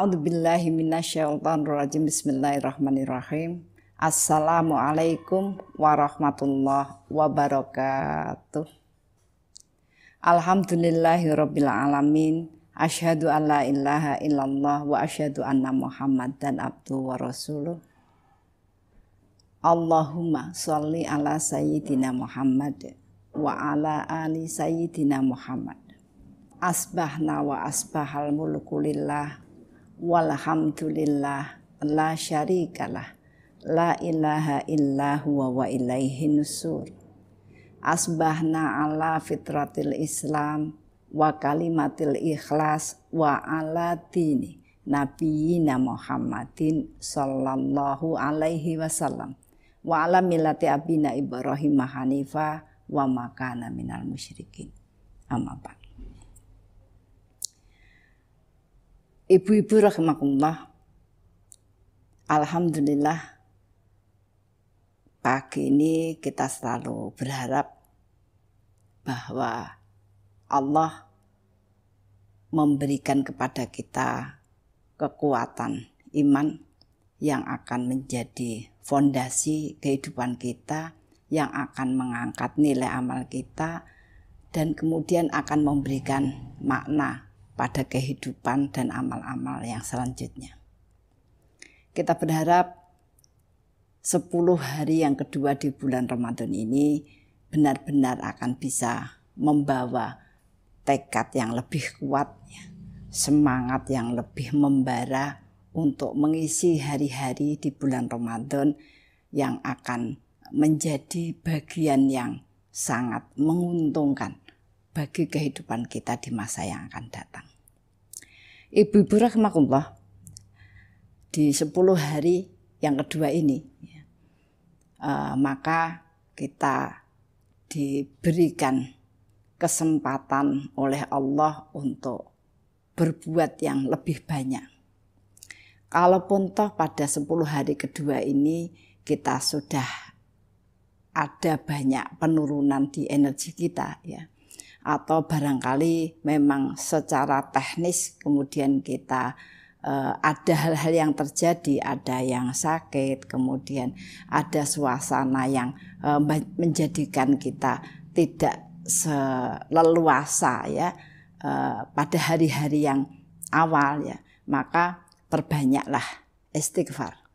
A'udzubillahi minasyaitonirrajim. Bismillahirrahmanirrahim. Assalamualaikum warahmatullahi wabarakatuh. Alhamdulillahirabbil alamin. Asyhadu an la ilaha illallah wa asyhadu anna Muhammadan abduhu wa rasuluh. Allahumma sholli ala sayyidina Muhammad wa ala ali sayyidina Muhammad. Asbahna wa asbahal mulku lillah walhamdulillah la syarikalah la ilaha illa huwa wa ilaihi nusur. Asbahna ala fitratil Islam wa kalimatil ikhlas wa ala dini nabiyina Muhammadin sallallahu alaihi wasallam wa ala millati abina Ibrahim hanifa wa makana minal musyrikin. Amma ba'd. Ibu-ibu rahimakumullah, alhamdulillah pagi ini kita selalu berharap bahwa Allah memberikan kepada kita kekuatan iman yang akan menjadi fondasi kehidupan kita, yang akan mengangkat nilai amal kita, dan kemudian akan memberikan makna pada kehidupan dan amal-amal yang selanjutnya. Kita berharap 10 hari yang kedua di bulan Ramadan ini benar-benar akan bisa membawa tekad yang lebih kuat, semangat yang lebih membara untuk mengisi hari-hari di bulan Ramadan yang akan menjadi bagian yang sangat menguntungkan bagi kehidupan kita di masa yang akan datang. Ibu-ibu rahimakumullah, di 10 hari yang kedua ini maka kita diberikan kesempatan oleh Allah untuk berbuat yang lebih banyak. Kalaupun toh pada 10 hari kedua ini kita sudah ada banyak penurunan di energi kita, atau barangkali memang secara teknis kemudian kita ada hal-hal yang terjadi, ada yang sakit, kemudian ada suasana yang menjadikan kita tidak seleluasa pada hari-hari yang awal, maka perbanyaklah istighfar,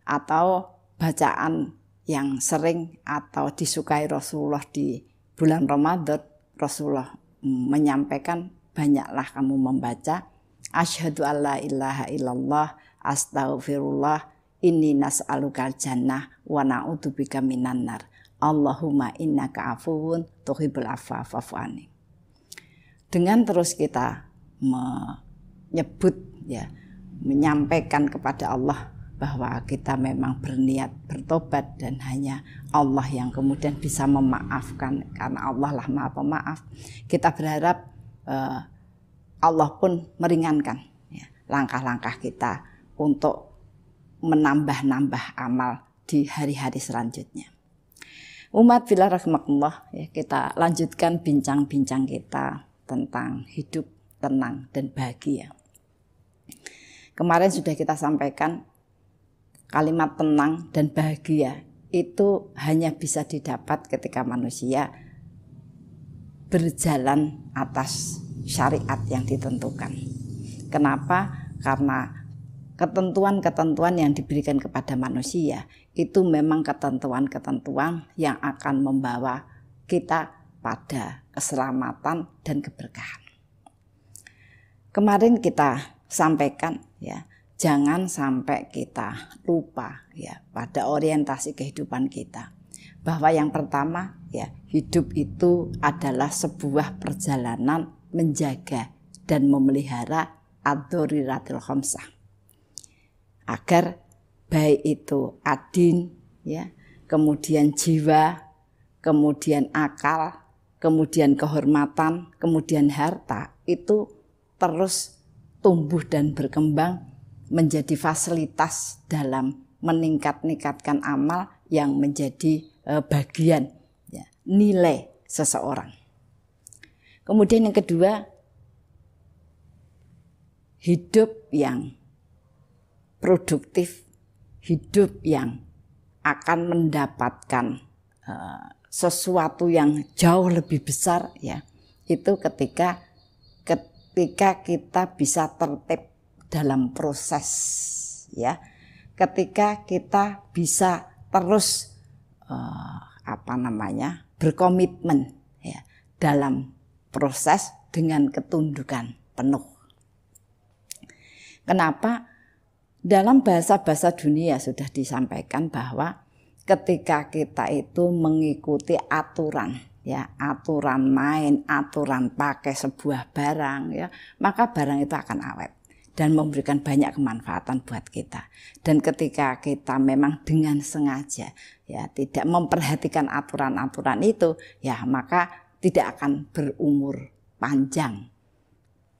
atau bacaan yang sering atau disukai Rasulullah di bulan Ramadan. Rasulullah menyampaikan, banyaklah kamu membaca asyhadu alla ilaha illallah astaghfirullah inni nas'alukal jannah wa na'udzubika minan nar Allahumma innaka afuwun tuhibbul afwa fa'fu anni. Dengan terus kita menyebut, menyampaikan kepada Allah bahwa kita memang berniat bertobat dan hanya Allah yang kemudian bisa memaafkan, karena Allah lah Maha Pemaaf. Kita berharap Allah pun meringankan langkah-langkah kita untuk menambah-nambah amal di hari-hari selanjutnya. Umat fillah rahimakumullah, kita lanjutkan bincang-bincang kita tentang hidup tenang dan bahagia. Kemarin sudah kita sampaikan kalimat tenang dan bahagia itu hanya bisa didapat ketika manusia berjalan atas syariat yang ditentukan. Kenapa? Karena ketentuan-ketentuan yang diberikan kepada manusia itu memang ketentuan-ketentuan yang akan membawa kita pada keselamatan dan keberkahan. Kemarin kita sampaikan, jangan sampai kita lupa pada orientasi kehidupan kita, bahwa yang pertama hidup itu adalah sebuah perjalanan menjaga dan memelihara ad-dharuratul khamsah, agar baik itu adin, kemudian jiwa, kemudian akal, kemudian kehormatan, kemudian harta itu terus tumbuh dan berkembang menjadi fasilitas dalam meningkatkan amal yang menjadi bagian nilai seseorang. Kemudian yang kedua, hidup yang produktif, hidup yang akan mendapatkan sesuatu yang jauh lebih besar, ya, itu ketika kita bisa tertib dalam proses, ya, ketika kita bisa terus berkomitmen, ya, dalam proses dengan ketundukan penuh. Kenapa? Dalam bahasa-bahasa dunia sudah disampaikan bahwa ketika kita itu mengikuti aturan, ya, aturan main, aturan pakai sebuah barang, ya, maka barang itu akan awet dan memberikan banyak kemanfaatan buat kita. Dan ketika kita memang dengan sengaja, ya, tidak memperhatikan aturan-aturan itu, ya, maka tidak akan berumur panjang.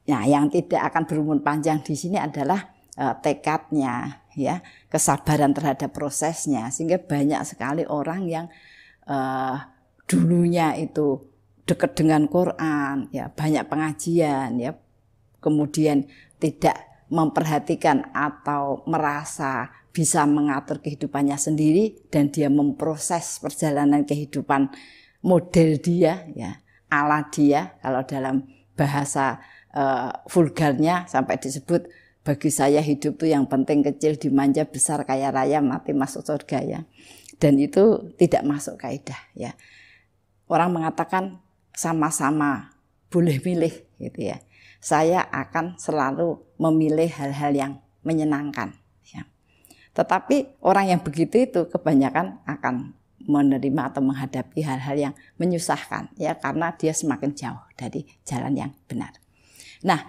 Nah, yang tidak akan berumur panjang di sini adalah tekadnya, ya, kesabaran terhadap prosesnya, sehingga banyak sekali orang yang dulunya itu dekat dengan Quran, ya, banyak pengajian, ya, kemudian tidak memperhatikan atau merasa bisa mengatur kehidupannya sendiri dan dia memproses perjalanan kehidupan model dia, ya, ala dia, kalau dalam bahasa vulgarnya sampai disebut, bagi saya hidup itu yang penting kecil dimanja, besar kaya raya, mati masuk surga, ya. Dan itu tidak masuk kaidah, ya. Orang mengatakan sama-sama boleh milih, gitu, ya. Saya akan selalu memilih hal-hal yang menyenangkan, ya. Tetapi orang yang begitu itu kebanyakan akan menerima atau menghadapi hal-hal yang menyusahkan, ya, karena dia semakin jauh dari jalan yang benar. Nah,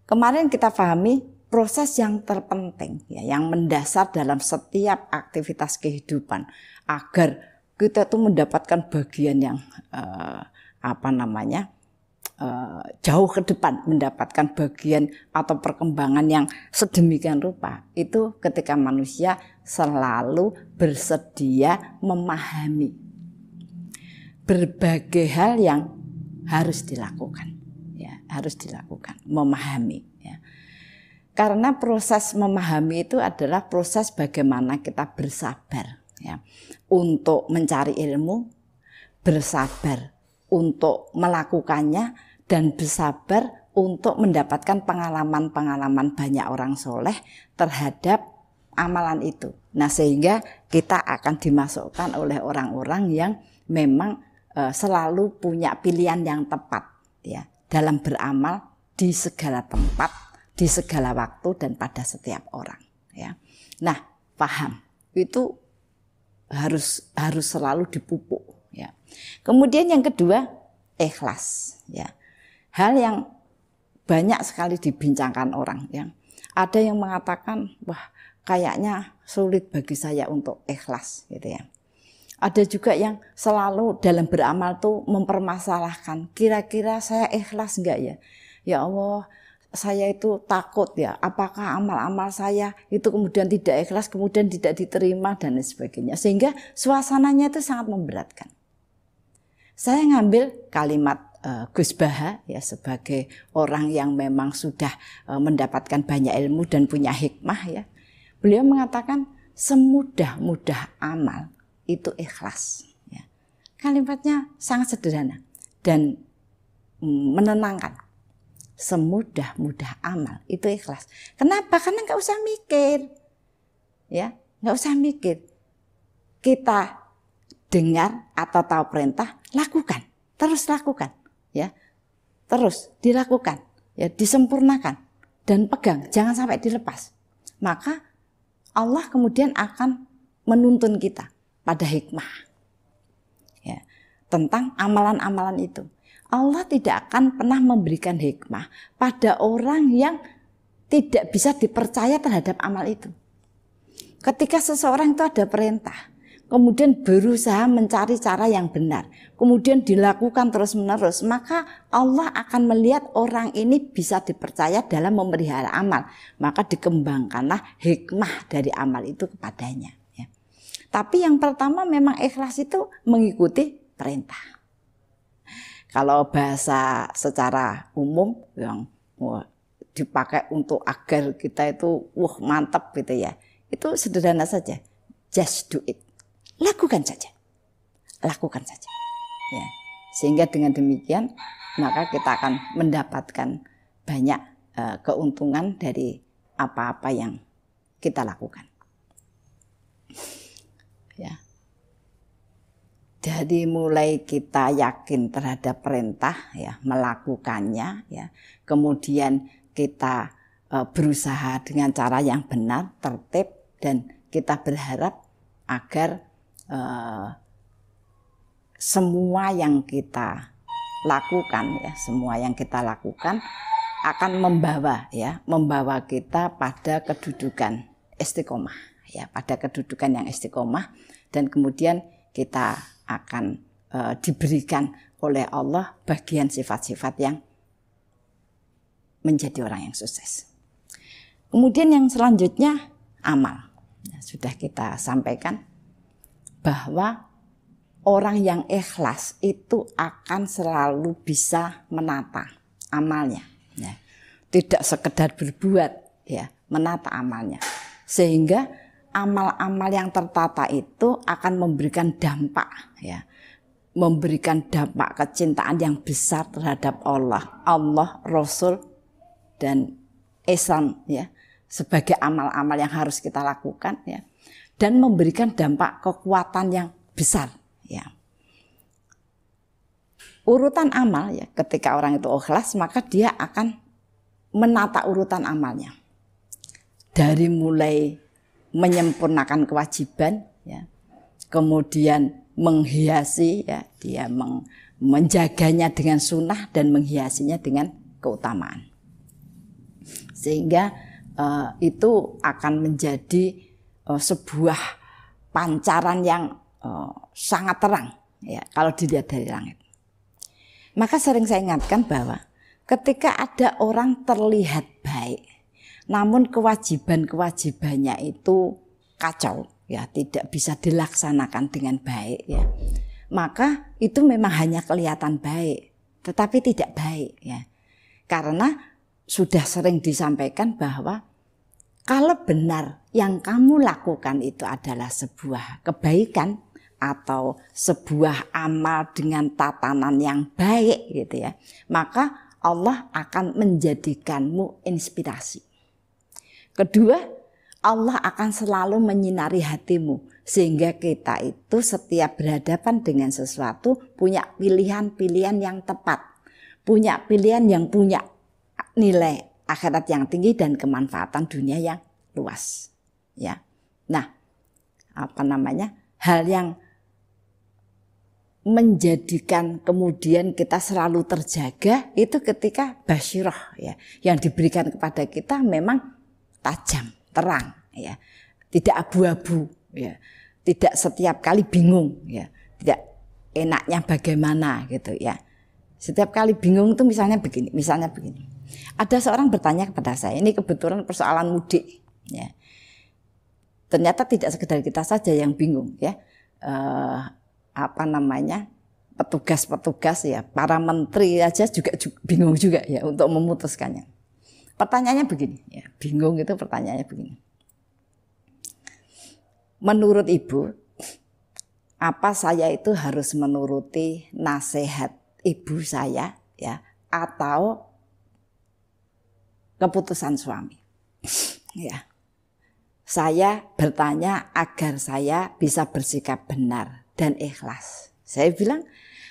kemarin kita pahami proses yang terpenting, ya, yang mendasar dalam setiap aktivitas kehidupan agar kita tuh mendapatkan bagian yang jauh ke depan, mendapatkan bagian atau perkembangan yang sedemikian rupa, itu ketika manusia selalu bersedia memahami berbagai hal yang harus dilakukan, ya, harus dilakukan, memahami, ya. Karena proses memahami itu adalah proses bagaimana kita bersabar, ya, untuk mencari ilmu, bersabar untuk melakukannya, dan bersabar untuk mendapatkan pengalaman-pengalaman banyak orang soleh terhadap amalan itu. Nah, sehingga kita akan dimasukkan oleh orang-orang yang memang selalu punya pilihan yang tepat, ya, dalam beramal di segala tempat, di segala waktu, dan pada setiap orang, ya. Nah, paham itu harus selalu dipupuk, ya. Kemudian yang kedua, ikhlas, ya. Hal yang banyak sekali dibincangkan orang, ya. Ada yang mengatakan, wah, kayaknya sulit bagi saya untuk ikhlas, gitu, ya. Ada juga yang selalu dalam beramal tuh mempermasalahkan, kira-kira saya ikhlas enggak, ya? Ya Allah, saya itu takut, ya, apakah amal-amal saya itu kemudian tidak ikhlas, kemudian tidak diterima, dan lain sebagainya. Sehingga suasananya itu sangat memberatkan. Saya ngambil kalimat Gus Baha, ya, sebagai orang yang memang sudah mendapatkan banyak ilmu dan punya hikmah, ya. Beliau mengatakan semudah-mudah amal itu ikhlas, ya. Kalimatnya sangat sederhana dan menenangkan. Semudah-mudah amal itu ikhlas. Kenapa? Karena nggak usah mikir, ya, nggak usah mikir. Kita dengar atau tahu perintah, lakukan, terus lakukan, ya, terus dilakukan, ya, disempurnakan dan pegang, jangan sampai dilepas. Maka Allah kemudian akan menuntun kita pada hikmah, ya, tentang amalan-amalan itu. Allah tidak akan pernah memberikan hikmah pada orang yang tidak bisa dipercaya terhadap amal itu. Ketika seseorang itu ada perintah, kemudian berusaha mencari cara yang benar, kemudian dilakukan terus-menerus, maka Allah akan melihat orang ini bisa dipercaya dalam memelihara amal, maka dikembangkanlah hikmah dari amal itu kepadanya. Tapi yang pertama memang ikhlas itu mengikuti perintah. Kalau bahasa secara umum yang dipakai untuk agar kita itu mantap gitu ya. Itu sederhana saja. Just do it. Lakukan saja. Lakukan saja. Ya. Sehingga dengan demikian maka kita akan mendapatkan banyak keuntungan dari apa-apa yang kita lakukan. Ya. Dari mulai kita yakin terhadap perintah ya, melakukannya ya. Kemudian kita berusaha dengan cara yang benar, tertib, dan kita berharap agar semua yang kita lakukan ya, semua yang kita lakukan akan membawa kita pada kedudukan istiqomah ya, pada kedudukan yang istiqomah, dan kemudian kita akan diberikan oleh Allah bagian sifat-sifat yang menjadi orang yang sukses. Kemudian yang selanjutnya amal. Sudah kita sampaikan bahwa orang yang ikhlas itu akan selalu bisa menata amalnya. Ya. Tidak sekedar berbuat, ya, menata amalnya. Sehingga amal-amal yang tertata itu akan memberikan dampak, ya, memberikan dampak kecintaan yang besar terhadap Allah, Rasul, dan Islam, ya, sebagai amal-amal yang harus kita lakukan, ya, dan memberikan dampak kekuatan yang besar, ya. Urutan amal, ya, ketika orang itu ikhlas maka dia akan menata urutan amalnya dari mulai menyempurnakan kewajiban, ya, kemudian menghiasi, ya, dia menjaganya dengan sunnah dan menghiasinya dengan keutamaan, sehingga itu akan menjadi sebuah pancaran yang sangat terang, ya, kalau dilihat dari langit. Maka sering saya ingatkan bahwa ketika ada orang terlihat baik, namun kewajiban-kewajibannya itu kacau, ya, tidak bisa dilaksanakan dengan baik, ya, maka itu memang hanya kelihatan baik, tetapi tidak baik, ya. Karena sudah sering disampaikan bahwa kalau benar yang kamu lakukan itu adalah sebuah kebaikan atau sebuah amal dengan tatanan yang baik, gitu ya, maka Allah akan menjadikanmu inspirasi. Kedua, Allah akan selalu menyinari hatimu sehingga kita itu setiap berhadapan dengan sesuatu punya pilihan-pilihan yang tepat, punya pilihan yang punya nilai akhirat yang tinggi dan kemanfaatan dunia yang luas, ya. Nah, hal yang menjadikan kemudian kita selalu terjaga itu ketika basyirah, ya, yang diberikan kepada kita memang tajam, terang, ya, tidak abu-abu, ya, tidak setiap kali bingung, ya, tidak enaknya bagaimana, gitu, ya. Setiap kali bingung itu misalnya begini. Ada seorang bertanya kepada saya, ini kebetulan persoalan mudik, ya. Ternyata tidak sekedar kita saja yang bingung, ya. Petugas-petugas, ya, para menteri aja juga bingung juga, ya, untuk memutuskannya. Pertanyaannya begini, ya, bingung itu pertanyaannya begini. Menurut Ibu, apa saya itu harus menuruti nasihat ibu saya, ya, atau keputusan suami? Ya. Saya bertanya agar saya bisa bersikap benar dan ikhlas. Saya bilang,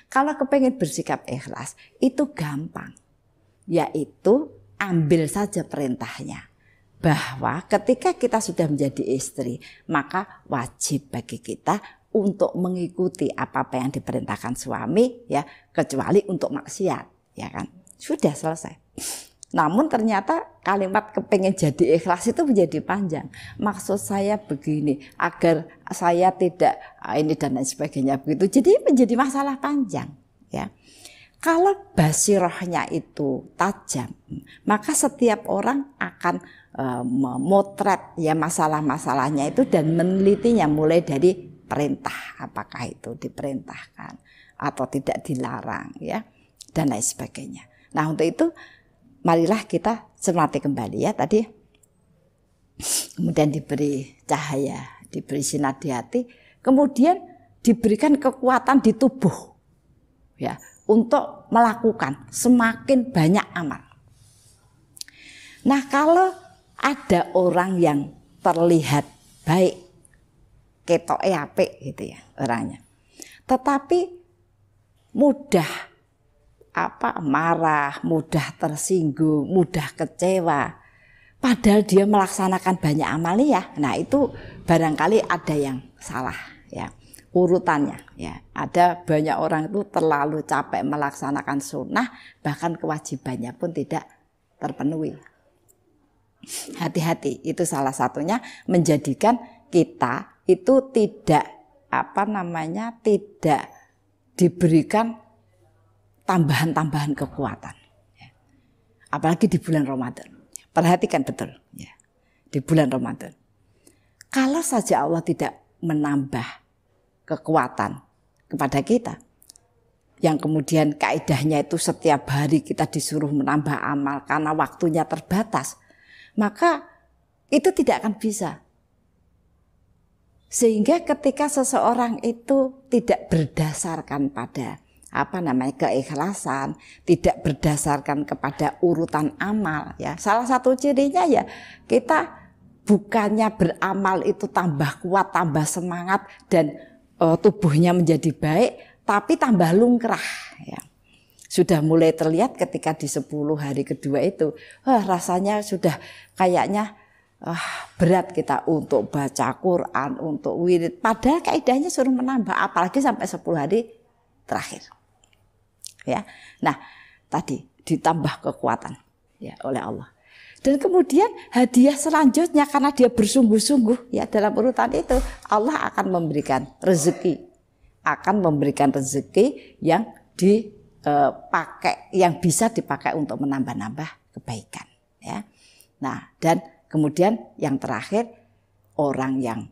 kalau kepengen bersikap ikhlas itu gampang, yaitu ambil saja perintahnya. Bahwa ketika kita sudah menjadi istri, maka wajib bagi kita untuk mengikuti apa-apa yang diperintahkan suami, ya, kecuali untuk maksiat, ya kan. Sudah selesai. Namun ternyata kalimat kepengen jadi ikhlas itu menjadi panjang. Maksud saya begini, agar saya tidak ini dan lain sebagainya begitu. Jadi menjadi masalah panjang, ya. Kalau basirahnya itu tajam, maka setiap orang akan memotret, ya, masalah-masalahnya itu dan menelitinya mulai dari perintah, apakah itu diperintahkan atau tidak dilarang, ya, dan lain sebagainya. Nah, untuk itu marilah kita cermati kembali ya tadi. Kemudian diberi cahaya, diberi sinar di hati, kemudian diberikan kekuatan di tubuh ya untuk melakukan semakin banyak amal. Nah, kalau ada orang yang terlihat baik, ketoke apik gitu ya orangnya, tetapi mudah marah, mudah tersinggung, mudah kecewa, padahal dia melaksanakan banyak amalia. Nah, itu barangkali ada yang salah ya urutannya ya. Ada banyak orang itu terlalu capek melaksanakan sunnah, bahkan kewajibannya pun tidak terpenuhi. Hati-hati, itu salah satunya menjadikan kita itu tidak tidak diberikan tambahan-tambahan kekuatan. Apalagi di bulan Ramadan. Perhatikan betul ya. Di bulan Ramadan. Kalau saja Allah tidak menambah kekuatan kepada kita, yang kemudian kaidahnya itu setiap hari kita disuruh menambah amal karena waktunya terbatas, maka itu tidak akan bisa. Sehingga ketika seseorang itu tidak berdasarkan pada keikhlasan, tidak berdasarkan kepada urutan amal ya. Salah satu cirinya ya kita bukannya beramal itu tambah kuat, tambah semangat dan tubuhnya menjadi baik, tapi tambah lungkrah ya. Sudah mulai terlihat ketika di 10 hari kedua itu, rasanya sudah kayaknya berat kita untuk baca Quran, untuk wirid. Padahal kaidahnya suruh menambah, apalagi sampai 10 hari terakhir. Ya, nah tadi ditambah kekuatan ya oleh Allah. Dan kemudian hadiah selanjutnya karena dia bersungguh-sungguh ya dalam urutan itu, Allah akan memberikan rezeki, yang dipakai, yang bisa dipakai untuk menambah-nambah kebaikan ya. Nah, dan kemudian yang terakhir, orang yang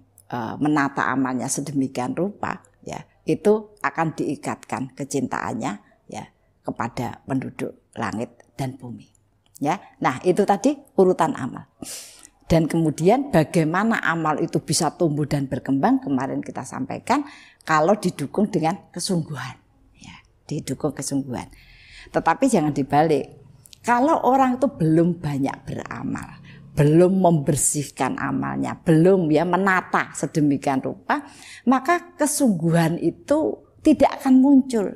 menata amalnya sedemikian rupa ya, itu akan diikatkan kecintaannya ya kepada penduduk langit dan bumi ya. Nah, itu tadi urutan amal. Dan kemudian bagaimana amal itu bisa tumbuh dan berkembang, kemarin kita sampaikan, kalau didukung dengan kesungguhan ya, didukung kesungguhan. Tetapi jangan dibalik. Kalau orang itu belum banyak beramal, belum membersihkan amalnya, belum ya menata sedemikian rupa, maka kesungguhan itu tidak akan muncul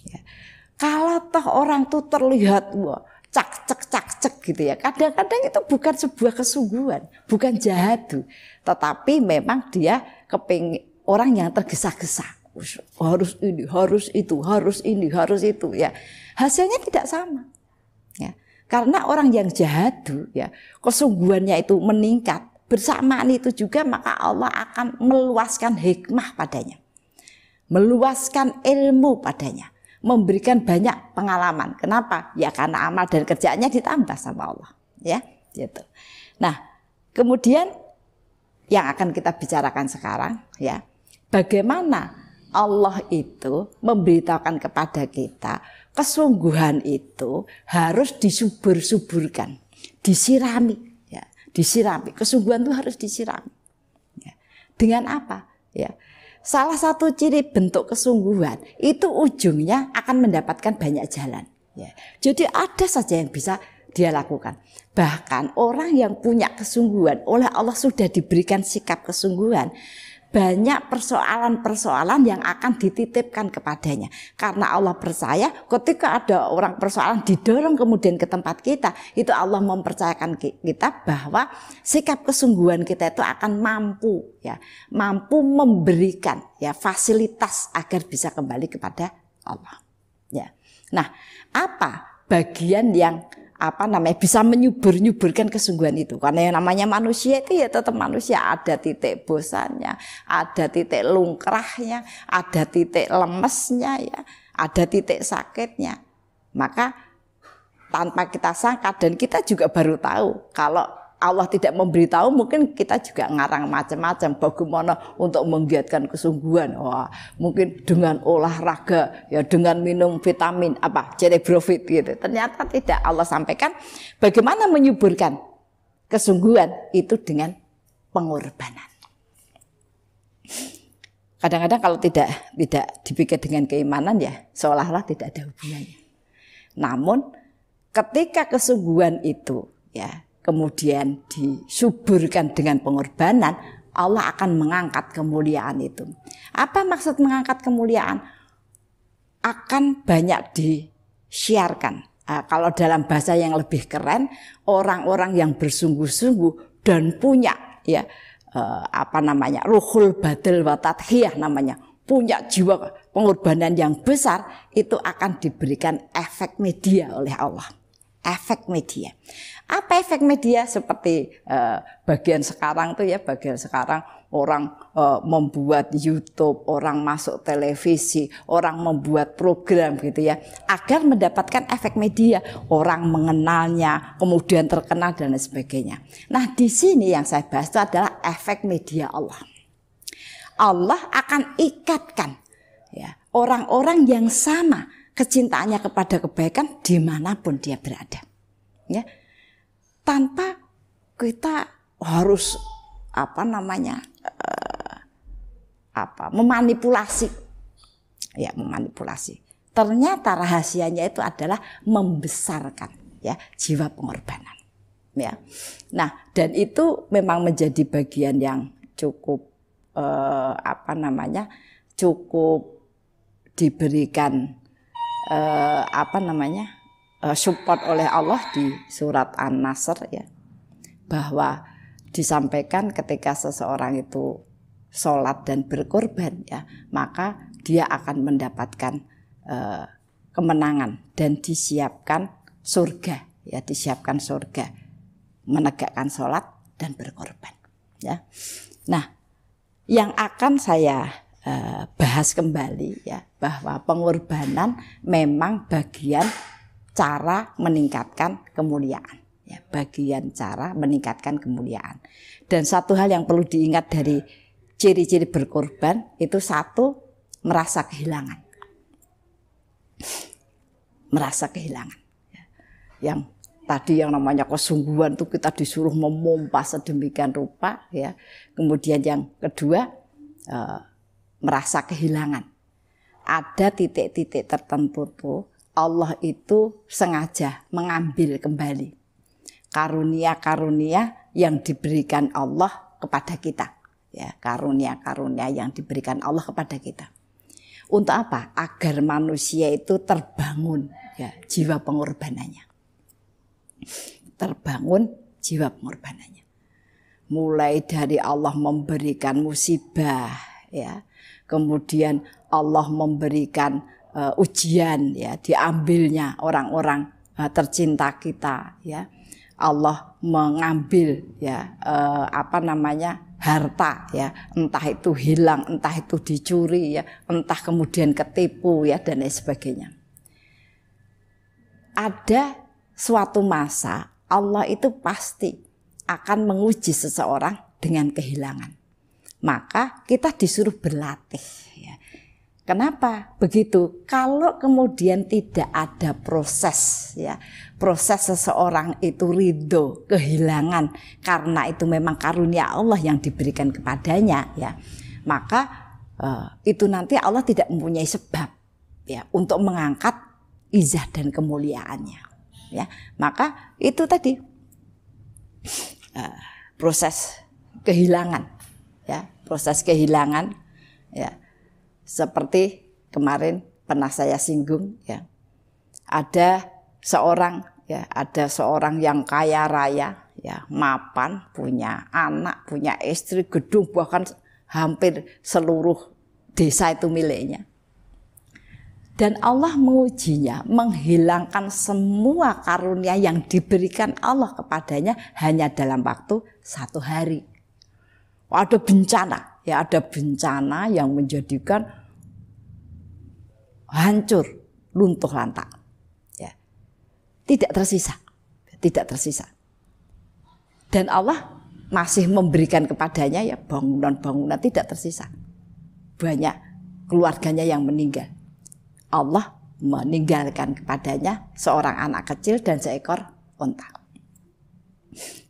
ya. Kalau toh orang itu terlihat cak-cek gitu ya, kadang-kadang itu bukan sebuah kesungguhan, bukan jahadu, tetapi memang dia kepingin, orang yang tergesa-gesa, harus ini, harus itu, harus ini, harus itu ya, hasilnya tidak sama ya. Karena orang yang jahadu ya, kesungguhannya itu meningkat, bersamaan itu juga maka Allah akan meluaskan hikmah padanya, meluaskan ilmu padanya, memberikan banyak pengalaman. Kenapa? Ya karena amal dan kerjaannya ditambah sama Allah ya gitu. Nah, kemudian yang akan kita bicarakan sekarang ya, bagaimana Allah itu memberitahukan kepada kita kesungguhan itu harus disubur-suburkan, disirami ya, disirami. Kesungguhan itu harus disirami ya. Dengan apa ya? Salah satu ciri bentuk kesungguhan itu ujungnya akan mendapatkan banyak jalan ya. Jadi ada saja yang bisa dia lakukan. Bahkan orang yang punya kesungguhan, oleh Allah sudah diberikan sikap kesungguhan, banyak persoalan-persoalan yang akan dititipkan kepadanya. Karena Allah percaya ketika ada orang persoalan didorong kemudian ke tempat kita, itu Allah mempercayakan kita bahwa sikap kesungguhan kita itu akan mampu ya, mampu memberikan ya fasilitas agar bisa kembali kepada Allah. Ya. Nah, apa bagian yang bisa menyubur-nyuburkan kesungguhan itu? Karena yang namanya manusia itu ya tetap manusia, ada titik bosannya, ada titik lungkrahnya, ada titik lemesnya ya, ada titik sakitnya. Maka tanpa kita sangka, dan kita juga baru tahu kalau Allah tidak memberitahu, mungkin kita juga ngarang macam-macam bagaimana untuk menggiatkan kesungguhan. Wah, mungkin dengan olahraga, ya dengan minum vitamin cerebrofit gitu. Ternyata tidak, Allah sampaikan bagaimana menyuburkan kesungguhan itu dengan pengorbanan. Kadang-kadang kalau tidak dipikir dengan keimanan ya seolah-olah tidak ada hubungannya. Namun ketika kesungguhan itu ya kemudian disuburkan dengan pengorbanan, Allah akan mengangkat kemuliaan itu. Apa maksud mengangkat kemuliaan? Akan banyak disiarkan. Kalau dalam bahasa yang lebih keren, orang-orang yang bersungguh-sungguh dan punya ya ruhul badal wa tadhiyah namanya, punya jiwa pengorbanan yang besar, itu akan diberikan efek media oleh Allah. Efek media. Apa efek media? Seperti bagian sekarang orang membuat YouTube, orang masuk televisi, orang membuat program gitu ya, agar mendapatkan efek media, orang mengenalnya, kemudian terkenal dan lain sebagainya. Nah, di sini yang saya bahas itu adalah efek media Allah. Allah akan ikatkan ya orang-orang yang sama kecintaannya kepada kebaikan dimanapun dia berada, ya, tanpa kita harus memanipulasi, ya memanipulasi. Ternyata rahasianya itu adalah membesarkan ya jiwa pengorbanan, ya. Nah, dan itu memang menjadi bagian yang cukup cukup diberikan support oleh Allah di surat An-Nasr ya, bahwa disampaikan ketika seseorang itu sholat dan berkorban ya, maka dia akan mendapatkan kemenangan dan disiapkan surga ya, disiapkan surga menegakkan sholat dan berkorban ya. Nah, yang akan saya bahas kembali ya, bahwa pengorbanan memang bagian cara meningkatkan kemuliaan ya, bagian cara meningkatkan kemuliaan. Dan satu hal yang perlu diingat dari ciri-ciri berkorban itu, satu, merasa kehilangan. Merasa kehilangan ya. Yang tadi yang namanya kesungguhan itu kita disuruh memompa sedemikian rupa ya. Kemudian yang kedua, merasa kehilangan. Ada titik-titik tertentu tuh Allah itu sengaja mengambil kembali karunia-karunia yang diberikan Allah kepada kita ya, karunia-karunia yang diberikan Allah kepada kita. Untuk apa? Agar manusia itu terbangun ya jiwa pengorbanannya. Terbangun jiwa pengorbanannya. Mulai dari Allah memberikan musibah ya, kemudian Allah memberikan ujian ya, diambilnya orang-orang tercinta kita ya. Allah mengambil ya harta ya, entah itu hilang, entah itu dicuri ya, entah kemudian ketipu ya, dan lain sebagainya. Ada suatu masa Allah itu pasti akan menguji seseorang dengan kehilangan. Maka kita disuruh berlatih ya. Kenapa begitu? Kalau kemudian tidak ada proses ya, proses seseorang itu ridho kehilangan karena itu memang karunia Allah yang diberikan kepadanya ya, maka itu nanti Allah tidak mempunyai sebab ya untuk mengangkat izah dan kemuliaannya ya. Maka itu tadi proses kehilangan ya, proses kehilangan ya. Seperti kemarin pernah saya singgung ya, ada seorang yang kaya raya ya, mapan, punya anak, punya istri, gedung, bahkan hampir seluruh desa itu miliknya. Dan Allah mengujinya, menghilangkan semua karunia yang diberikan Allah kepadanya hanya dalam waktu 1 hari. Ada bencana ya, ada bencana yang menjadikan hancur, luntuh lantak ya, tidak tersisa. Dan Allah masih memberikan kepadanya ya bangunan-bangunan tidak tersisa. Banyak keluarganya yang meninggal. Allah meninggalkan kepadanya seorang anak kecil dan seekor unta.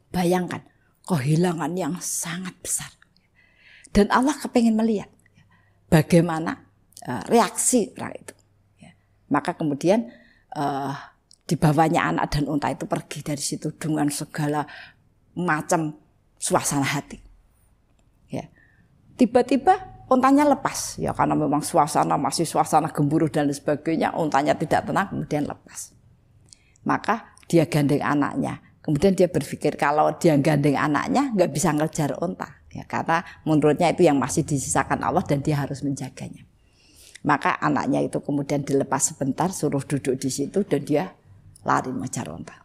Bayangkan kehilangan yang sangat besar. Dan Allah kepengen melihat bagaimana reaksi orang itu. Maka kemudian dibawanya anak dan unta itu pergi dari situ dengan segala macam suasana hati. Ya. Tiba-tiba untanya lepas, ya karena memang suasana masih suasana gemuruh dan sebagainya, untanya tidak tenang, kemudian lepas. Maka dia gandeng anaknya. Kemudian dia berpikir kalau dia gandeng anaknya nggak bisa ngejar unta, ya karena menurutnya itu yang masih disisakan Allah dan dia harus menjaganya. Maka anaknya itu kemudian dilepas sebentar, suruh duduk di situ dan dia lari mengejar unta.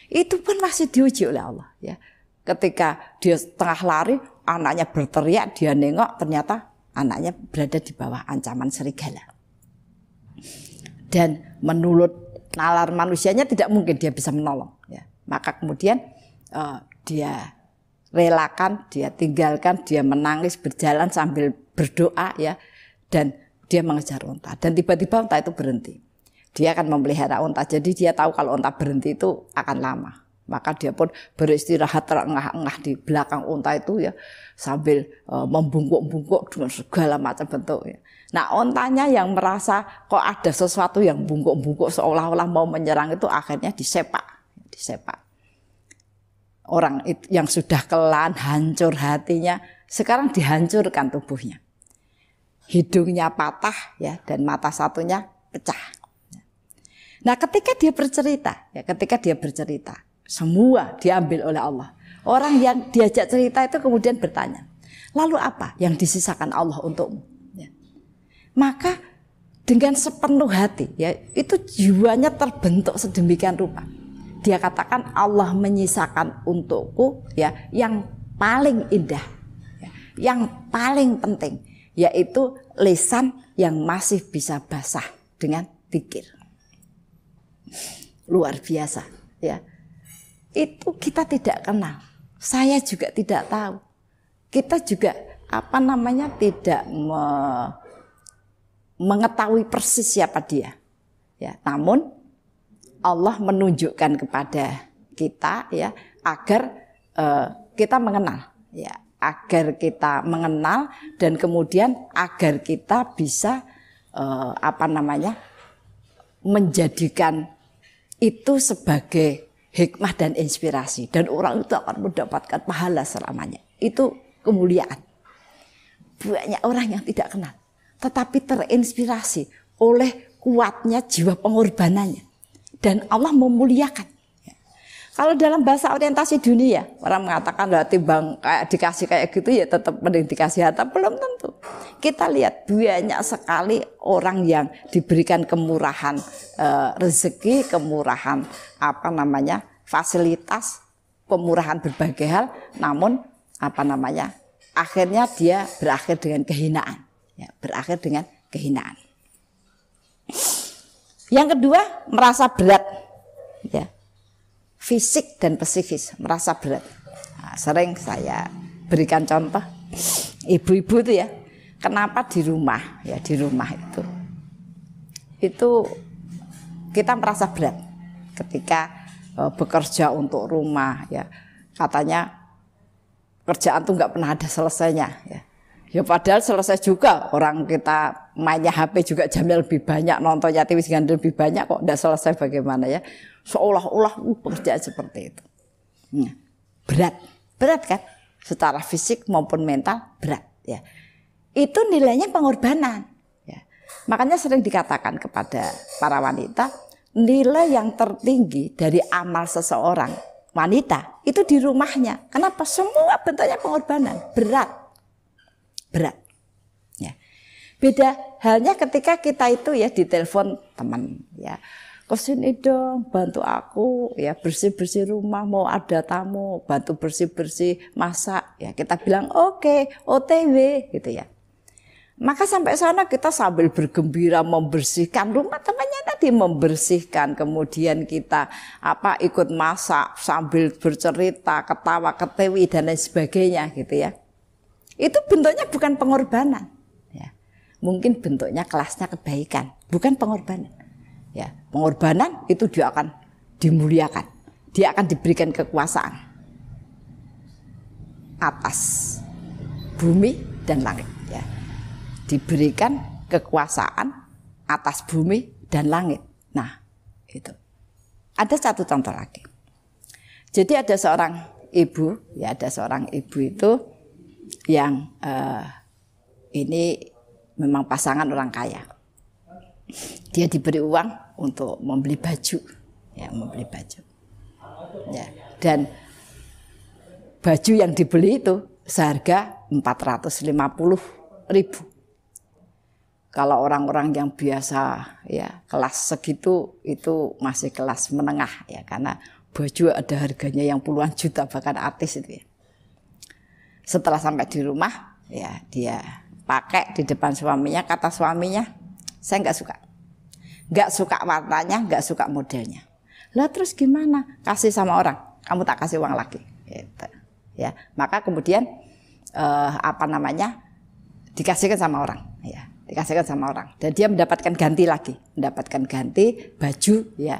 Itu pun masih diuji oleh Allah. Ya, ketika dia tengah lari, anaknya berteriak, dia nengok, ternyata anaknya berada di bawah ancaman serigala. Dan menurut nalar manusianya tidak mungkin dia bisa menolong. Ya, maka kemudian dia relakan, dia tinggalkan, dia menangis berjalan sambil berdoa ya, dan dia mengejar unta. Dan tiba-tiba unta itu berhenti. Dia akan memelihara unta, jadi dia tahu kalau unta berhenti itu akan lama. Maka dia pun beristirahat terengah-engah di belakang unta itu ya, sambil membungkuk-bungkuk dengan segala macam bentuk. Ya. Nah untanya yang merasa kok ada sesuatu yang bungkuk-bungkuk seolah-olah mau menyerang itu akhirnya disepak. Orang yang sudah kelan, hancur hatinya, sekarang dihancurkan tubuhnya. Hidungnya patah ya, dan mata satunya pecah. Nah ketika dia bercerita, semua diambil oleh Allah. Orang yang diajak cerita itu kemudian bertanya, lalu apa yang disisakan Allah untukmu? Ya. Maka dengan sepenuh hati, ya itu jiwanya terbentuk sedemikian rupa. Dia katakan Allah menyisakan untukku ya yang paling indah, ya, yang paling penting, yaitu lisan yang masih bisa basah dengan dzikir. Luar biasa ya. Itu kita tidak kenal. Saya juga tidak tahu. Kita juga tidak mengetahui persis siapa dia. Ya, namun Allah menunjukkan kepada kita ya agar kita mengenal ya, agar kita mengenal dan kemudian agar kita bisa menjadikan itu sebagai hikmah dan inspirasi, dan orang itu akan mendapatkan pahala selamanya. Itu kemuliaan. Banyak orang yang tidak kenal, tetapi terinspirasi oleh kuatnya jiwa pengorbanannya, dan Allah memuliakan. Kalau dalam bahasa orientasi dunia, orang mengatakan timbang kayak dikasih kayak gitu ya tetap mending dikasih harta, belum tentu. Kita lihat banyak sekali orang yang diberikan kemurahan rezeki, kemurahan fasilitas, kemurahan berbagai hal, namun akhirnya dia berakhir dengan kehinaan. Ya, berakhir dengan kehinaan. Yang kedua, merasa berat. Ya. Fisik dan psikis merasa berat. Nah, sering saya berikan contoh ibu-ibu itu ya, kenapa di rumah itu kita merasa berat ketika bekerja untuk rumah ya, katanya kerjaan tuh nggak pernah ada selesainya ya. Ya padahal selesai juga, orang kita mainnya HP juga jamnya lebih banyak, nontonnya TV lebih banyak, kok nggak selesai bagaimana ya. Seolah-olah pekerjaan seperti itu. Nah, berat kan? Secara fisik maupun mental berat ya. Itu nilainya pengorbanan ya. Makanya sering dikatakan kepada para wanita, nilai yang tertinggi dari amal seseorang wanita itu di rumahnya. Kenapa? Semua bentuknya pengorbanan, berat. Ya. Beda halnya ketika kita itu ya ditelepon teman ya. Kesini dong, bantu aku ya bersih-bersih rumah, mau ada tamu, bantu bersih-bersih masak ya, kita bilang oke, OTW gitu ya. Maka sampai sana kita sambil bergembira membersihkan rumah temannya tadi, membersihkan, kemudian kita ikut masak sambil bercerita, ketawa ketiwi dan lain sebagainya gitu ya. Itu bentuknya bukan pengorbanan, ya. Mungkin bentuknya kelasnya kebaikan, bukan pengorbanan. Ya, pengorbanan itu dia akan dimuliakan, dia akan diberikan kekuasaan atas bumi dan langit. Ya. Diberikan kekuasaan atas bumi dan langit. Nah, itu. Ada satu contoh lagi. Jadi ada seorang ibu, ya ada seorang ibu itu yang ini memang pasangan orang kaya. Dia diberi uang untuk membeli baju, ya membeli baju. Ya, dan baju yang dibeli itu seharga 450.000. Kalau orang-orang yang biasa ya kelas segitu itu masih kelas menengah ya, karena baju ada harganya yang puluhan juta bahkan artis itu ya. Setelah sampai di rumah ya dia pakai di depan suaminya, kata suaminya, saya nggak suka warnanya, nggak suka modelnya. Lah terus gimana? Kasih sama orang, kamu tak kasih uang lagi. Gitu. Ya maka kemudian dikasihkan sama orang ya. Dikasihkan sama orang dan dia mendapatkan ganti lagi, mendapatkan ganti baju ya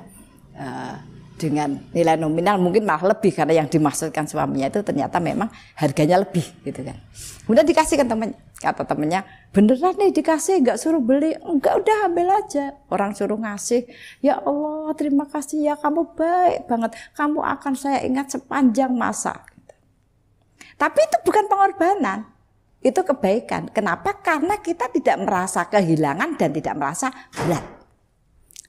dengan nilai nominal mungkin malah lebih karena yang dimaksudkan suaminya itu ternyata memang harganya lebih gitu kan. Kemudian dikasihkan temannya, kata temannya, beneran nih dikasih, nggak suruh beli, enggak udah ambil aja. Orang suruh ngasih, ya Allah terima kasih ya kamu baik banget, kamu akan saya ingat sepanjang masa. Gitu. Tapi itu bukan pengorbanan. Itu kebaikan. Kenapa? Karena kita tidak merasa kehilangan dan tidak merasa berat.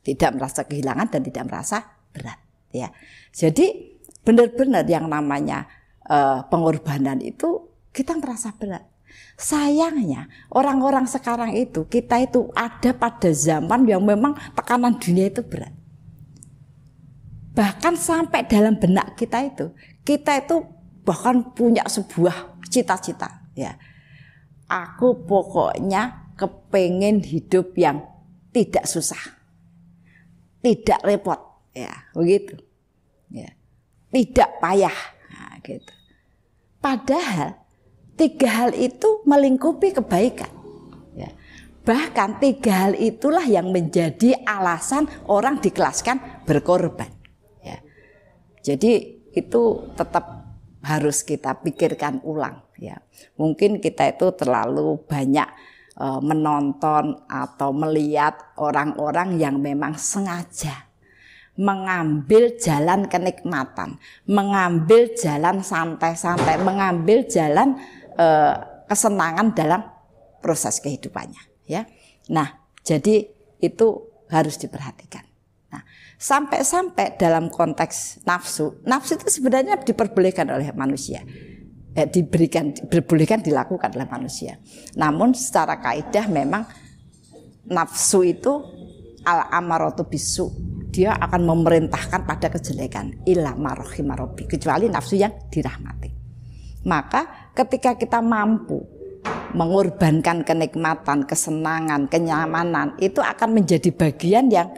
Tidak merasa kehilangan dan tidak merasa berat. Ya, jadi benar-benar yang namanya pengorbanan itu kita merasa berat. Sayangnya orang-orang sekarang itu kita itu ada pada zaman yang memang tekanan dunia itu berat. Bahkan sampai dalam benak kita itu bahkan punya sebuah cita-cita. Ya. Aku pokoknya kepengen hidup yang tidak susah, tidak repot, ya begitu, ya, tidak payah, nah, gitu. Padahal 3 hal itu melingkupi kebaikan, ya. Bahkan 3 hal itulah yang menjadi alasan orang dikelaskan berkorban, ya. Jadi itu tetap harus kita pikirkan ulang. Ya, mungkin kita itu terlalu banyak menonton atau melihat orang-orang yang memang sengaja mengambil jalan kenikmatan, mengambil jalan santai-santai, mengambil jalan kesenangan dalam proses kehidupannya. Ya, nah jadi itu harus diperhatikan. Nah, sampai-sampai dalam konteks nafsu itu sebenarnya diperbolehkan oleh manusia. Diperbolehkan dilakukan oleh manusia. Namun secara kaidah memang nafsu itu al-amaratu bisu, dia akan memerintahkan pada kejelekan illa ma rahima rabbi, kecuali nafsu yang dirahmati. Maka ketika kita mampu mengorbankan kenikmatan, kesenangan, kenyamanan, itu akan menjadi bagian yang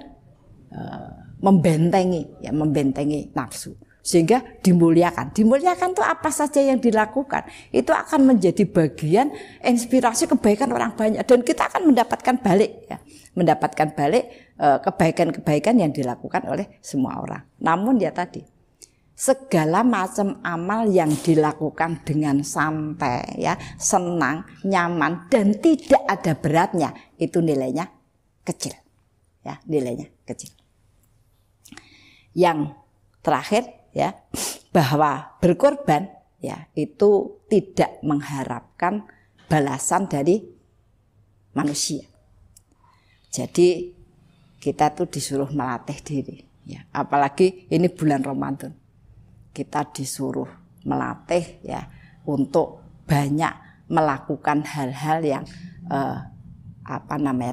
membentengi nafsu. Sehingga dimuliakan itu apa saja yang dilakukan itu akan menjadi bagian inspirasi kebaikan orang banyak dan kita akan mendapatkan balik kebaikan-kebaikan yang dilakukan oleh semua orang. Namun ya tadi segala macam amal yang dilakukan dengan santai ya, senang, nyaman dan tidak ada beratnya itu nilainya kecil. Ya, nilainya kecil. Yang terakhir ya, bahwa berkorban ya itu tidak mengharapkan balasan dari manusia. Jadi kita tuh disuruh melatih diri ya, apalagi ini bulan Ramadan. Kita disuruh melatih ya untuk banyak melakukan hal-hal yang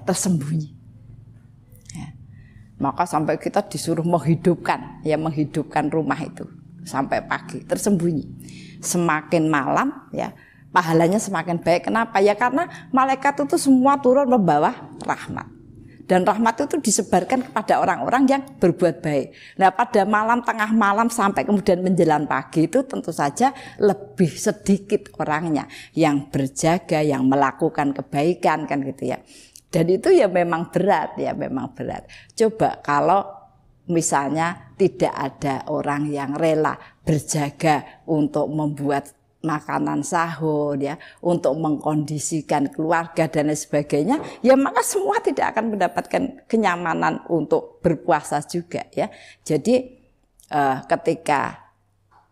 tersembunyi. Ya. Maka sampai kita disuruh menghidupkan rumah itu sampai pagi tersembunyi. Semakin malam ya pahalanya semakin baik. Kenapa? Ya karena malaikat itu semua turun membawa rahmat. Dan rahmat itu disebarkan kepada orang-orang yang berbuat baik. Nah, pada malam, tengah malam sampai kemudian menjelang pagi itu tentu saja lebih sedikit orangnya yang berjaga, yang melakukan kebaikan kan gitu ya. Dan itu ya memang berat ya, memang berat. Coba kalau misalnya tidak ada orang yang rela berjaga untuk membuat makanan sahur ya, untuk mengkondisikan keluarga dan lain sebagainya, ya maka semua tidak akan mendapatkan kenyamanan untuk berpuasa juga ya. Jadi ketika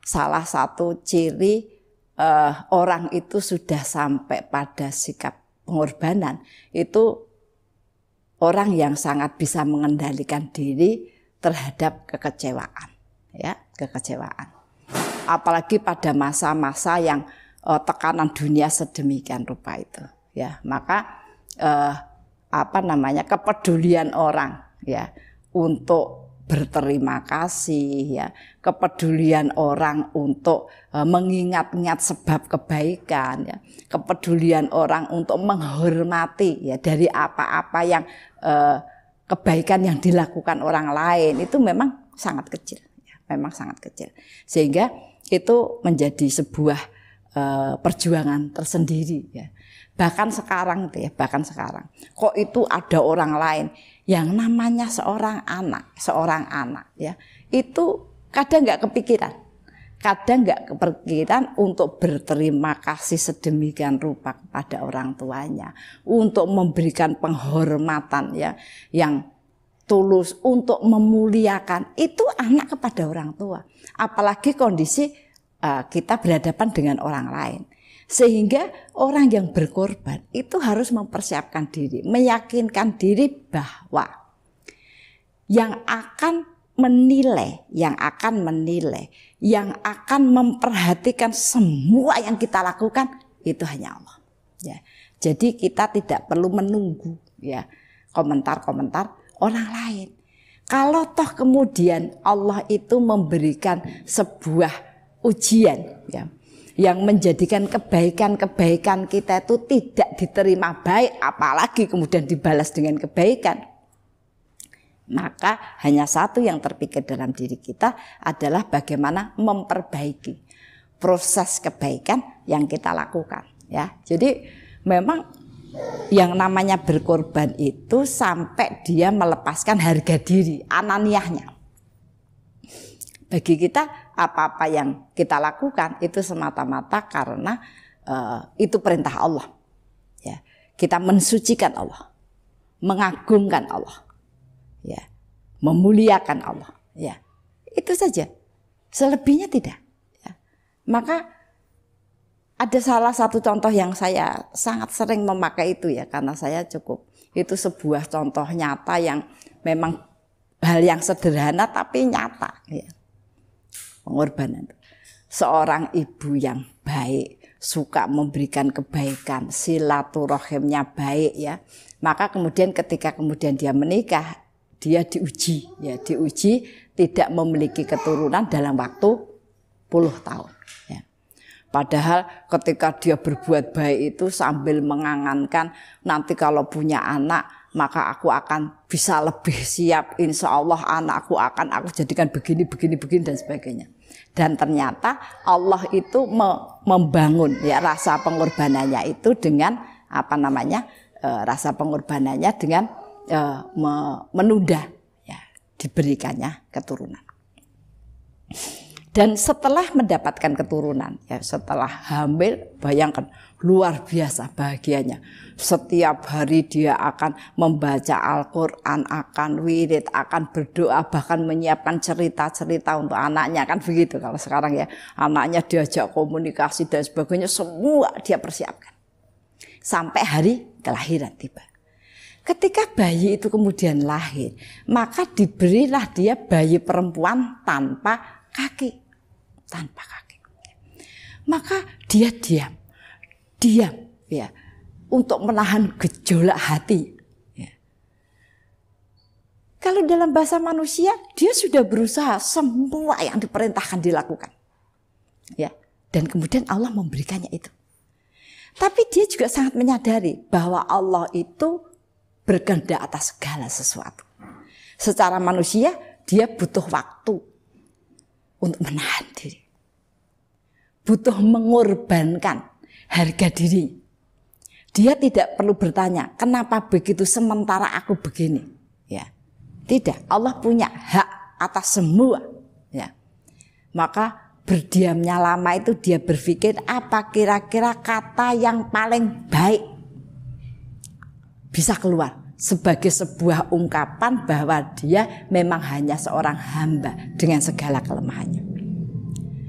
salah satu ciri orang itu sudah sampai pada sikap pengorbanan, itu orang yang sangat bisa mengendalikan diri terhadap kekecewaan ya, kekecewaan. Apalagi pada masa-masa yang tekanan dunia sedemikian rupa itu ya, maka kepedulian orang ya untuk berterima kasih ya, kepedulian orang untuk mengingat-ingat sebab kebaikan ya, kepedulian orang untuk menghormati ya dari apa-apa yang kebaikan yang dilakukan orang lain itu memang sangat kecil ya, memang sangat kecil, sehingga itu menjadi sebuah perjuangan tersendiri ya. Bahkan sekarang itu ya, bahkan sekarang kok itu ada orang lain yang namanya seorang anak ya, itu kadang nggak kepikiran untuk berterima kasih sedemikian rupa kepada orang tuanya, untuk memberikan penghormatan ya yang tulus, untuk memuliakan itu anak kepada orang tua. Apalagi kondisi kita berhadapan dengan orang lain. Sehingga orang yang berkorban itu harus mempersiapkan diri, meyakinkan diri bahwa yang akan menilai, yang akan memperhatikan semua yang kita lakukan itu hanya Allah. Ya. Jadi kita tidak perlu menunggu ya komentar-komentar orang lain. Kalau toh kemudian Allah itu memberikan sebuah ujian ya, yang menjadikan kebaikan-kebaikan kita itu tidak diterima baik, apalagi kemudian dibalas dengan kebaikan, maka hanya satu yang terpikir dalam diri kita adalah bagaimana memperbaiki proses kebaikan yang kita lakukan ya. Jadi memang yang namanya berkorban itu sampai dia melepaskan harga diri, ananiahnya. Bagi kita apa-apa yang kita lakukan itu semata-mata karena itu perintah Allah. Ya, kita mensucikan Allah, mengagungkan Allah, ya, memuliakan Allah. Ya, itu saja. Selebihnya tidak. Ya. Maka ada salah satu contoh yang saya sangat sering memakai itu ya, karena saya cukup, itu sebuah contoh nyata yang memang hal yang sederhana tapi nyata ya. Pengorbanan. Seorang ibu yang baik, suka memberikan kebaikan, silaturahimnya baik ya. Maka kemudian ketika kemudian dia menikah, dia diuji tidak memiliki keturunan dalam waktu puluh tahun ya. Padahal ketika dia berbuat baik itu sambil mengangankan nanti kalau punya anak maka aku akan bisa lebih siap, insya Allah anakku akan aku jadikan begini dan sebagainya. Dan ternyata Allah itu membangun ya rasa pengorbanannya itu dengan rasa pengorbanannya dengan menunda ya diberikannya keturunan. Dan setelah mendapatkan keturunan, ya setelah hamil, bayangkan luar biasa bahagianya. Setiap hari dia akan membaca Al-Quran, akan wirid, akan berdoa, bahkan menyiapkan cerita-cerita untuk anaknya. Kan begitu kalau sekarang ya, anaknya diajak komunikasi dan sebagainya, semua dia persiapkan. Sampai hari kelahiran tiba. Ketika bayi itu kemudian lahir, maka diberilah dia bayi perempuan tanpa kaki. Maka dia diam ya untuk menahan gejolak hati ya. Kalau dalam bahasa manusia dia sudah berusaha semua yang diperintahkan dilakukan ya, dan kemudian Allah memberikannya itu. Tapi dia juga sangat menyadari bahwa Allah itu berkehendak atas segala sesuatu. Secara manusia dia butuh waktu untuk menahan diri. Butuh mengorbankan harga diri. Dia tidak perlu bertanya, kenapa begitu sementara aku begini? Ya. Tidak, Allah punya hak atas semua. Ya. Maka berdiamnya lama itu dia berpikir apa kira-kira kata yang paling baik bisa keluar sebagai sebuah ungkapan bahwa dia memang hanya seorang hamba dengan segala kelemahannya.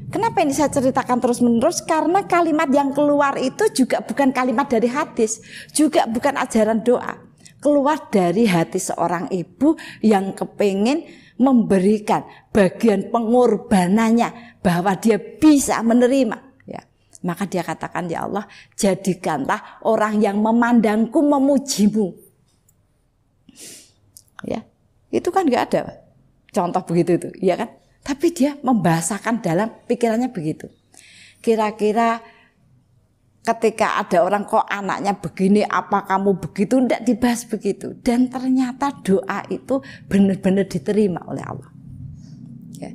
Kenapa ini saya ceritakan terus-menerus? Karena kalimat yang keluar itu juga bukan kalimat dari hadis, juga bukan ajaran doa. Keluar dari hati seorang ibu yang kepengen memberikan bagian pengorbanannya bahwa dia bisa menerima, ya. Maka dia katakan, ya Allah, jadikanlah orang yang memandangku memujimu. Ya, itu kan nggak ada contoh begitu itu, ya kan? Tapi dia membahasakan dalam pikirannya begitu. Kira-kira ketika ada orang kok anaknya begini, apa kamu begitu, tidak dibahas begitu. Dan ternyata doa itu benar-benar diterima oleh Allah. Ya.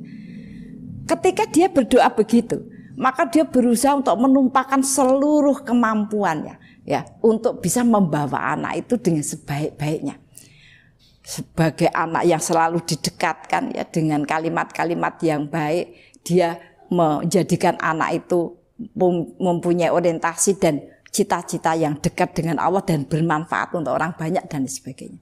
Ketika dia berdoa begitu, maka dia berusaha untuk menumpahkan seluruh kemampuannya, ya, untuk bisa membawa anak itu dengan sebaik-baiknya. Sebagai anak yang selalu didekatkan, ya, dengan kalimat-kalimat yang baik, dia menjadikan anak itu mempunyai orientasi dan cita-cita yang dekat dengan Allah dan bermanfaat untuk orang banyak dan sebagainya.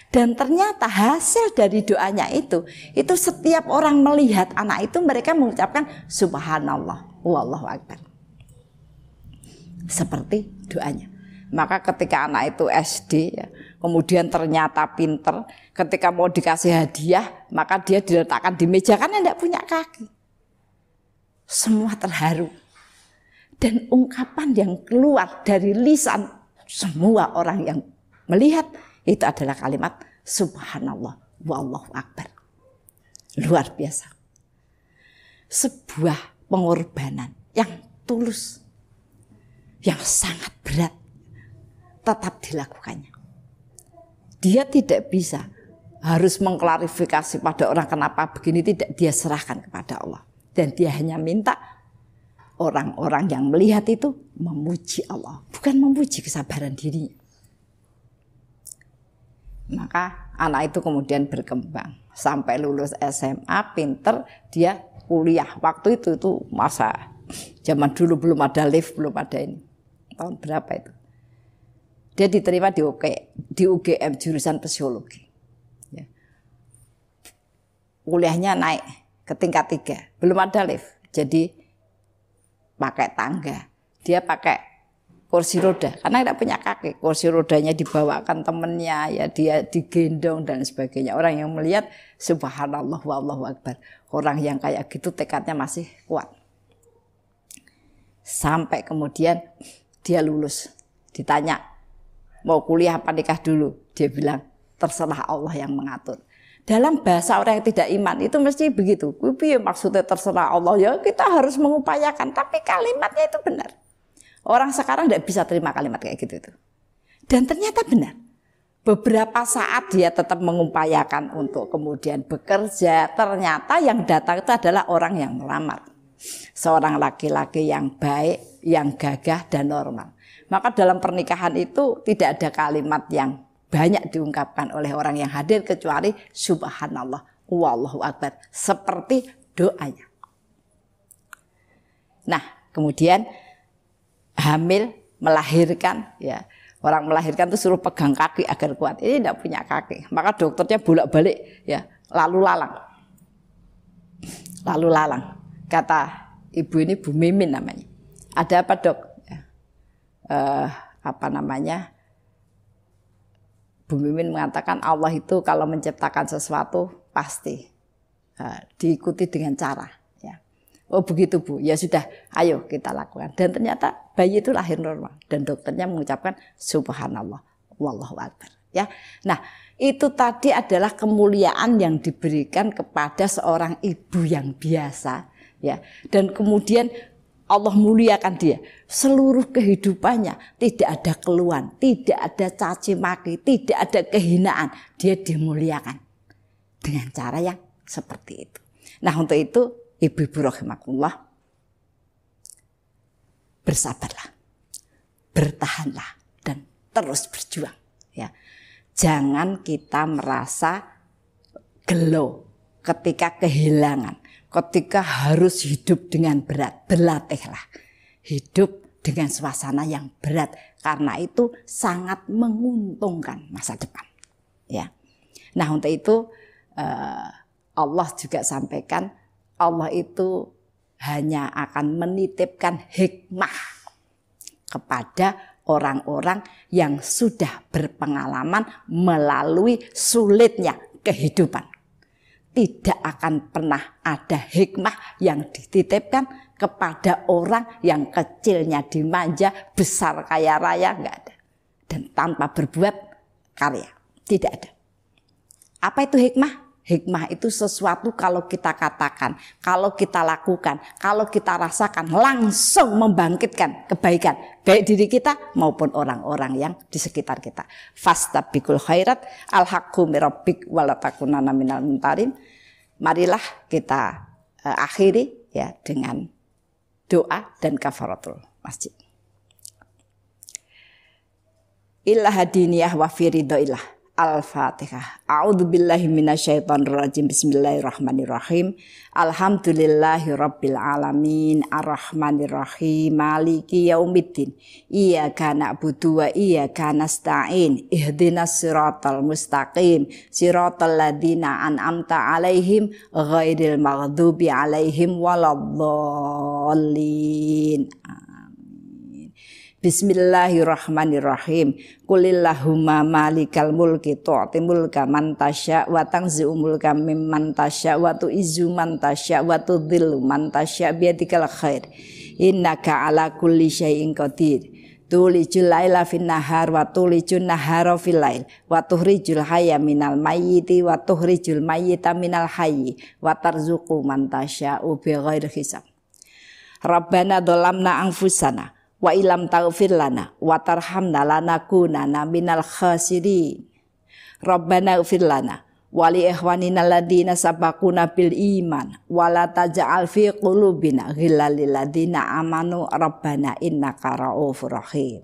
Dan ternyata hasil dari doanya itu setiap orang melihat anak itu mereka mengucapkan subhanallah wallahu akbar. Seperti doanya. Maka ketika anak itu SD, ya, kemudian ternyata pinter, ketika mau dikasih hadiah maka dia diletakkan di meja karena tidak punya kaki. Semua terharu. Dan ungkapan yang keluar dari lisan semua orang yang melihat itu adalah kalimat subhanallah wallahu akbar. Luar biasa. Sebuah pengorbanan yang tulus, yang sangat berat, tetap dilakukannya. Dia tidak bisa harus mengklarifikasi pada orang kenapa begini, tidak, dia serahkan kepada Allah. Dan dia hanya minta orang-orang yang melihat itu memuji Allah, bukan memuji kesabaran dirinya. Maka anak itu kemudian berkembang sampai lulus SMA, pinter, dia kuliah. Waktu itu masa zaman dulu belum ada lift, belum ada ini. Tahun berapa itu? Dia diterima di UGM jurusan psikologi. Ya. Kuliahnya naik ke tingkat 3, belum ada lift. Jadi pakai tangga, dia pakai kursi roda karena tidak punya kaki, kursi rodanya dibawakan temennya, ya, dia digendong dan sebagainya. Orang yang melihat subhanallah wallahu akbar, orang yang kayak gitu tekadnya masih kuat. Sampai kemudian dia lulus, ditanya mau kuliah apa nikah dulu, dia bilang terserah Allah yang mengatur. Dalam bahasa orang yang tidak iman itu mesti begitu. Piye maksudnya terserah Allah, ya kita harus mengupayakan. Tapi kalimatnya itu benar. Orang sekarang tidak bisa terima kalimat kayak gitu itu. Dan ternyata benar. Beberapa saat dia tetap mengupayakan untuk kemudian bekerja. Ternyata yang datang itu adalah orang yang melamar. Seorang laki-laki yang baik, yang gagah dan normal. Maka dalam pernikahan itu tidak ada kalimat yang banyak diungkapkan oleh orang yang hadir kecuali subhanallah wallahu akbar, seperti doanya. Nah, kemudian hamil, melahirkan, ya. Orang melahirkan itu suruh pegang kaki agar kuat. Ini tidak punya kaki. Maka dokternya bolak-balik, ya, lalu lalang. Lalu lalang. Kata ibu ini Bu Mimin namanya. Ada apa, Dok? Ya. Apa namanya? Bu Mimin mengatakan Allah itu kalau menciptakan sesuatu pasti diikuti dengan cara. Ya. Oh begitu Bu, ya sudah, ayo kita lakukan. Dan ternyata bayi itu lahir normal dan dokternya mengucapkan subhanallah wallahu akbar. Ya, nah itu tadi adalah kemuliaan yang diberikan kepada seorang ibu yang biasa. Ya, dan kemudian Allah muliakan dia. Seluruh kehidupannya tidak ada keluhan, tidak ada caci maki, tidak ada kehinaan. Dia dimuliakan dengan cara yang seperti itu. Nah, untuk itu ibu-ibu rahimakumullah, bersabarlah, bertahanlah dan terus berjuang ya. Jangan kita merasa gelo ketika kehilangan, ketika harus hidup dengan berat. Berlatihlah hidup dengan suasana yang berat, karena itu sangat menguntungkan masa depan ya. Nah, untuk itu Allah juga sampaikan, Allah itu hanya akan menitipkan hikmah kepada orang-orang yang sudah berpengalaman melalui sulitnya kehidupan. Tidak akan pernah ada hikmah yang dititipkan kepada orang yang kecilnya dimanja, besar kaya raya, enggak ada. Dan tanpa berbuat karya, tidak ada. Apa itu hikmah? Hikmah itu sesuatu kalau kita katakan, kalau kita lakukan, kalau kita rasakan langsung membangkitkan kebaikan baik diri kita maupun orang-orang yang di sekitar kita. Fastabiqul khairat, al-haqqu mirabbik wa la takunanna minal mumtarin. Marilah kita akhiri ya dengan doa dan kafaratul masjid. Illa hadiniyah wa firidillah. Al-Fatihah. A'udzubillahi minasyaitonirrajim. Bismillahirrahmanirrahim. Alhamdulillahirabbil alamin, arrahmanirrahim, maliki yaumiddin. Iyyaka na'budu wa iyyaka nasta'in. Ihdinas siratal mustaqim, siratal ladzina an'amta 'alaihim ghairil maghdubi 'alaihim waladdallin. Bismillahirrahmanirrahim. Qulillahumma malikal mulki tu'ti mulka man tasya wa tanzi'u mulka mimman tasya wa tu'izzu man tasya wa tudhillu man tasya biyadikal khair. Innaka ala kulli syai'in qadir. Tulijul laila fin nahar wa tulijun nahara fil lail wa tuhrijul hayya minal mayyiti wa tuhrijul mayyita minal hayyi wa tarzuqu man tasya'u bighairi hisab. Rabbana dhalamna anfusana wa ilam taghfir lana wa tarhamna lanakunanna minal khasirin. Rabbana ighfir lana wa li ikhwanina alladziina sabaquna bil iman wa la taj'al fi qulubina ghillal lil ladziina amanu rabbana innaka ra'ufur rahim.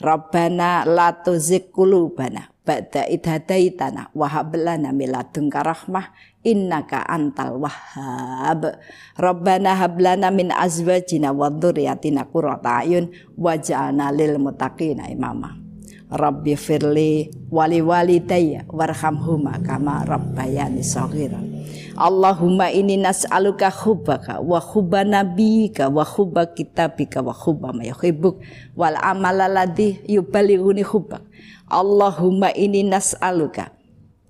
Rabbana la tuzigh qulubana ba'da idh hadaitana wa hab lana min ladunka rahmah innaka antal wahhab. Rabbana hab lana min azwajina wa dzurriyyatina qurrata a'yun waj'alna lil muttaqina imama. Rabbi firli wali walidayya warhamhuma kama rabbayani shaghira. Allahumma inni nas'aluka hubbaka wa hubba nabiyyika wa hubba kitabika wa hubba ma yuhibbuk wal amala ladzi yuballighuni hubbak. Allahumma inni nas'aluka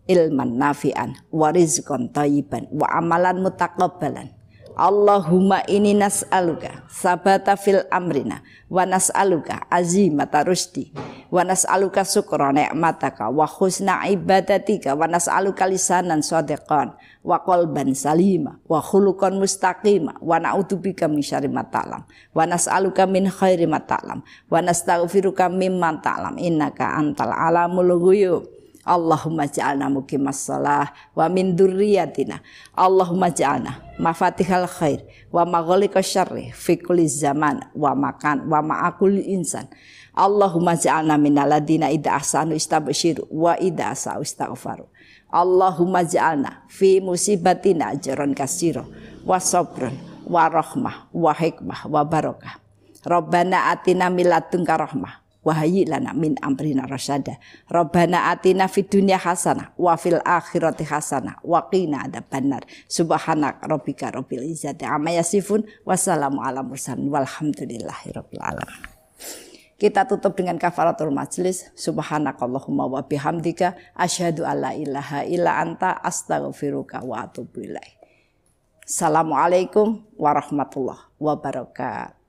ilman nafi'an wa rizqan thayyiban wa amalan mutaqabbalan. Allahumma inni nas'aluka sabata fil amrina wa nas'aluka azimata rusdi wa nas'aluka syukra ni'mataka wa husna ibadatika wa nas'aluka lisanan shadiqan wa qalban salima wa khuluqan mustaqima wa na'udzubika min syarri ma ta'lam wa nas'aluka min khairi ma ta'lam wa nastaghfiruka mimman ta'lam innaka antal alamul ghuyub. Allahumma ja'alna muqimas shalah wa min dzurriyyatina. Allahumma ja'alna mafatihal khair wa maghaliqash syarri fi kulli zaman wa makan wa ma'akul insan. Allahumma ja'alna minal ladzina idza ahsanu istabsyiru wa idza asa'u istaghfaru. Allahumma ja'alna fi musibatina ajran katsira wa sabrun wa rahmah wa hikmah wa barakah. Rabbana atina min ladunka rahmah wa hayyi lana min amrina rasyada. Rabbana atina fid dunya hasanah wa fil akhirati hasanah wa qina adzabannar. Subhanaka rabbika rabbil izzati amma yasifun wa salamun alal mursalin walhamdulillahirabbil alamin. Kita tutup dengan kafaratul majlis. Subhanakallahumma wa bihamdika asyhadu alla ilaha illa anta astaghfiruka wa atubu ilaik. Assalamualaikum warahmatullahi wabarakatuh.